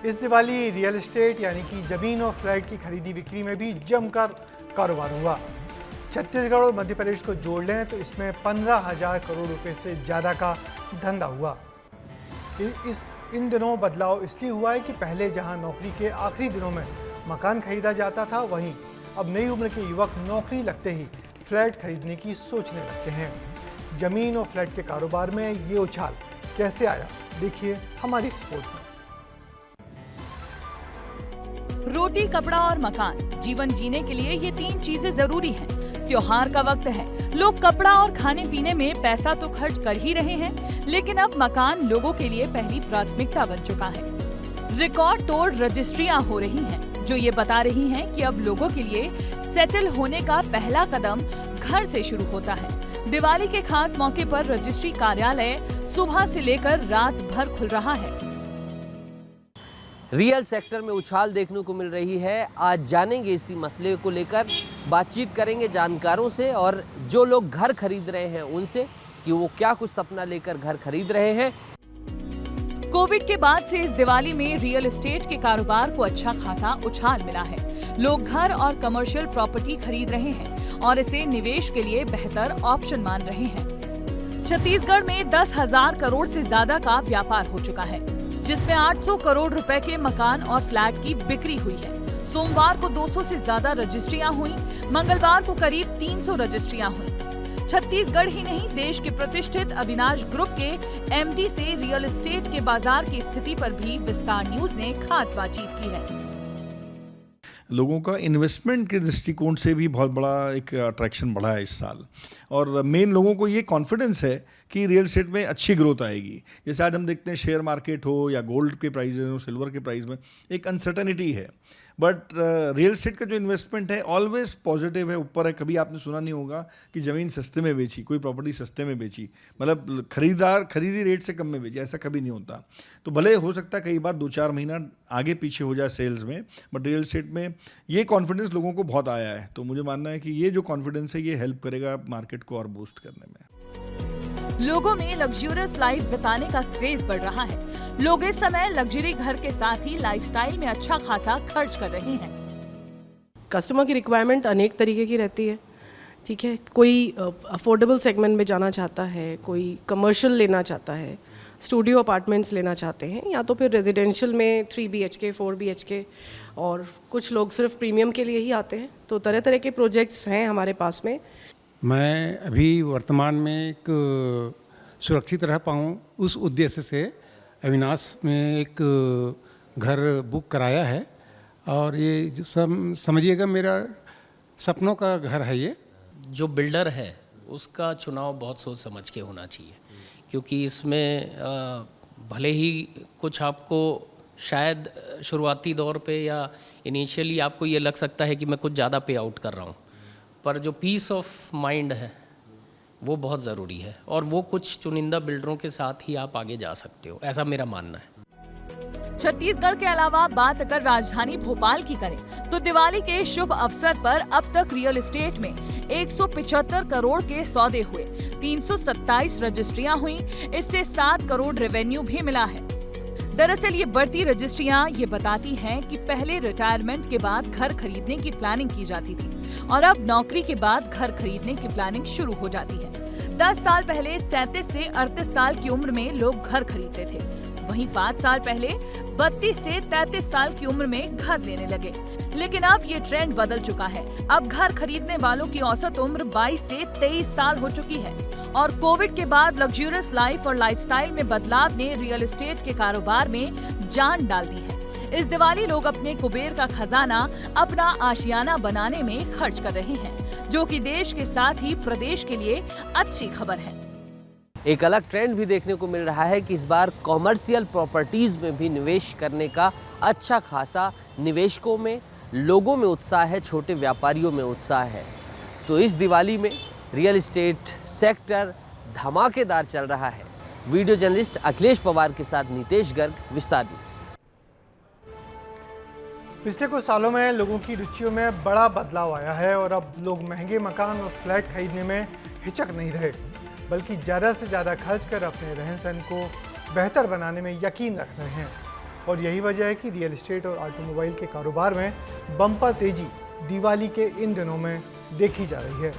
इस Diwali real estate यानी कि जमीन और फ्लैट की खरीदी बिक्री में भी जमकर कारोबार हुआ। छत्तीसगढ़ और मध्य प्रदेश को जोड़ लें तो इसमें 15,000 करोड़ रुपए से ज़्यादा का धंधा हुआ। इन दिनों बदलाव इसलिए हुआ है कि पहले जहां नौकरी के आखिरी दिनों में मकान खरीदा जाता था, वहीं अब नई उम्र के युवक नौकरी लगते ही फ्लैट खरीदने की सोचने लगते हैं। जमीन और फ्लैट के कारोबार में ये उछाल कैसे आया, देखिए हमारी रिपोर्ट में। रोटी, कपड़ा और मकान, जीवन जीने के लिए ये 3 चीजें जरूरी हैं। त्योहार का वक्त है, लोग कपड़ा और खाने पीने में पैसा तो खर्च कर ही रहे हैं, लेकिन अब मकान लोगों के लिए पहली प्राथमिकता बन चुका है। रिकॉर्ड तोड़ रजिस्ट्रियां हो रही हैं, जो ये बता रही हैं कि अब लोगों के लिए सेटल होने का पहला कदम घर से शुरू होता है। दिवाली के खास मौके पर रजिस्ट्री कार्यालय सुबह से लेकर रात भर खुल रहा है। रियल सेक्टर में उछाल देखने को मिल रही है। आज जानेंगे इसी मसले को लेकर, बातचीत करेंगे जानकारों से और जो लोग घर खरीद रहे हैं उनसे कि वो क्या कुछ सपना लेकर घर खरीद रहे हैं। कोविड के बाद से इस दिवाली में रियल एस्टेट के कारोबार को अच्छा खासा उछाल मिला है। लोग घर और कमर्शियल प्रॉपर्टी खरीद रहे हैं और इसे निवेश के लिए बेहतर ऑप्शन मान रहे हैं। छत्तीसगढ़ में 10,000 करोड़ से ज्यादा का व्यापार हो चुका है, जिसमें 800 करोड़ रुपए के मकान और फ्लैट की बिक्री हुई है। सोमवार को 200 से ज्यादा रजिस्ट्रियां हुई, मंगलवार को करीब 300 रजिस्ट्रियां हुई। छत्तीसगढ़ ही नहीं, देश के प्रतिष्ठित अविनाश ग्रुप के एमडी से रियल एस्टेट के बाजार की स्थिति पर भी विस्तार न्यूज ने खास बातचीत की है। लोगों का इन्वेस्टमेंट के दृष्टिकोण से भी बहुत बड़ा एक अट्रैक्शन बढ़ा है इस साल, और मेन लोगों को ये कॉन्फिडेंस है कि रियल एस्टेट में अच्छी ग्रोथ आएगी। जैसे आज हम देखते हैं शेयर मार्केट हो या गोल्ड के प्राइस हो, सिल्वर के प्राइस में एक अनसर्टेनिटी है, बट रियल एस्टेट का जो इन्वेस्टमेंट है ऑलवेज पॉजिटिव है, ऊपर है। कभी आपने सुना नहीं होगा कि ज़मीन सस्ते में बेची, कोई प्रॉपर्टी सस्ते में बेची, मतलब खरीदी रेट से कम में बेची, ऐसा कभी नहीं होता। तो भले हो सकता है कई बार 2-4 महीना आगे पीछे हो जाए सेल्स में, बट रियल एस्टेट में ये कॉन्फिडेंस लोगों को बहुत आया है। तो मुझे मानना है कि ये जो कॉन्फिडेंस है ये हेल्प करेगा मार्केट को और बूस्ट करने में। लोगों में लग्जरियस लाइफ बिताने का क्रेज बढ़ रहा है। लोग इस समय लग्जरी घर के साथ ही लाइफस्टाइल में अच्छा खासा खर्च कर रहे हैं। कस्टमर की रिक्वायरमेंट अनेक तरीके की रहती है, ठीक है। कोई अफोर्डेबल सेगमेंट में जाना चाहता है, कोई कमर्शियल लेना चाहता है, स्टूडियो अपार्टमेंट्स लेना चाहते हैं, या तो फिर रेजिडेंशियल में 3 BHK 4 BHK, और कुछ लोग सिर्फ प्रीमियम के लिए ही आते हैं। तो तरह तरह के प्रोजेक्ट्स हैं हमारे पास में। मैं अभी वर्तमान में एक सुरक्षित रह पाऊँ उस उद्देश्य से अविनाश में एक घर बुक कराया है, और ये जो समझिएगा मेरा सपनों का घर है। ये जो बिल्डर है उसका चुनाव बहुत सोच समझ के होना चाहिए, क्योंकि इसमें भले ही कुछ आपको शायद शुरुआती दौर पे या इनिशियली आपको ये लग सकता है कि मैं कुछ ज़्यादा पे आउट कर रहा हूँ, पर जो पीस ऑफ माइंड है वो बहुत ज़रूरी है, और वो कुछ चुनिंदा बिल्डरों के साथ ही आप आगे जा सकते हो, ऐसा मेरा मानना है। छत्तीसगढ़ के अलावा बात अगर राजधानी भोपाल की करें तो दिवाली के शुभ अवसर पर अब तक रियल एस्टेट में 175 करोड़ के सौदे हुए, 327 रजिस्ट्रियां हुई, इससे 7 करोड़ रेवेन्यू भी मिला है। दरअसल ये बढ़ती रजिस्ट्रियां ये बताती हैं कि पहले रिटायरमेंट के बाद घर खरीदने की प्लानिंग की जाती थी और अब नौकरी के बाद घर खरीदने की प्लानिंग शुरू हो जाती है। 10 साल पहले 37 से 38 साल की उम्र में लोग घर खरीदते थे, वहीं 5 साल पहले 32 से 33 साल की उम्र में घर लेने लगे। लेकिन अब ये ट्रेंड बदल चुका है। अब घर खरीदने वालों की औसत उम्र 22 से 23 साल हो चुकी है, और कोविड के बाद लग्जरियस लाइफ और लाइफस्टाइल में बदलाव ने रियल एस्टेट के कारोबार में जान डाल दी है। इस दिवाली लोग अपने कुबेर का खजाना अपना आशियाना बनाने में खर्च कर रहे हैं, जो कि देश के साथ ही प्रदेश के लिए अच्छी खबर है। एक अलग ट्रेंड भी देखने को मिल रहा है कि इस बार कॉमर्शियल प्रॉपर्टीज़ में भी निवेश करने का अच्छा खासा निवेशकों में, लोगों में उत्साह है, छोटे व्यापारियों में उत्साह है। तो इस दिवाली में रियल एस्टेट सेक्टर धमाकेदार चल रहा है। वीडियो जर्नलिस्ट अखिलेश पवार के साथ नितेश गर्ग, विस्तार न्यूज। पिछले कुछ सालों में लोगों की रुचियों में बड़ा बदलाव आया है और अब लोग महंगे मकान और फ्लैट खरीदने में हिचक नहीं रहे, बल्कि ज़्यादा से ज़्यादा खर्च कर अपने रहन सहन को बेहतर बनाने में यकीन रख रहे हैं। और यही वजह है कि रियल एस्टेट और ऑटोमोबाइल के कारोबार में बम्पर तेजी दिवाली के इन दिनों में देखी जा रही है।